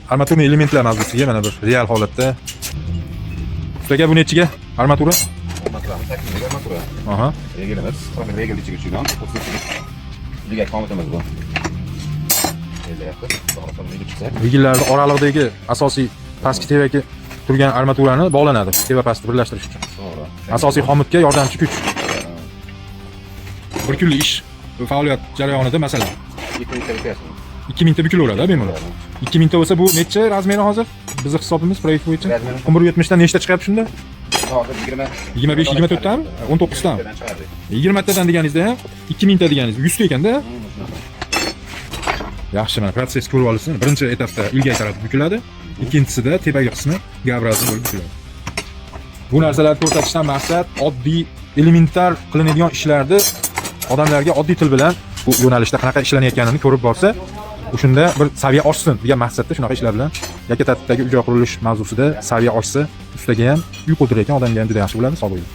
armaturni elementlar mavzusiga mana bir real holatda. Ustoga bu nechiga armatura? Armaturamiz 8 mega armatura. Aha. Regelimiz, qanday regel ichiga tushgan. 32 liga komitimiz bu. Vigillarning oralig'idagi asosiy pastki tevaki turgan armaturani bog'lanadi. Teva pastni birlashtirish uchun. To'g'ri. Asosiy xomutga yordamchi kuch. Bir kunlik ish faoliyat jarayonida masalan 2000 ta bukilaveradi, bemalol. 2000 ta bo'lsa bu necha razmeri hozir? Bizning hisobimiz proyekt bo'yicha 1170 dan nechta chiqyapti shunda? Hozir 20 25 24 tami? 19 tami? 20 tadan deganingizda ham 2000 ta deganingiz 100 ta ekanda. Yaxshi, mana proses ko'rib olasizlar. Birinchi etapda ilgay tarafi bukiladi, ikkinchisida tepagi qismi gavrazi bo'lib bukiladi. Bu narsalarni ko'rsatishdan maqsad oddiy elementar qilinadigan ishlarni odamlarga oddiy til bilan bu yo'nalishda qanaqa ishlanayotganini ko'rib borsa, o'shunda bir saviya oshsin degan maqsadda shunaqa ishlar bilan yakka tartibdagi uy-joy qurilish mavzusida saviya oshsa, ustaga ham, uy qurdirayotgan odamga ham juda yaxshi bo'ladi, sog' bo'ling.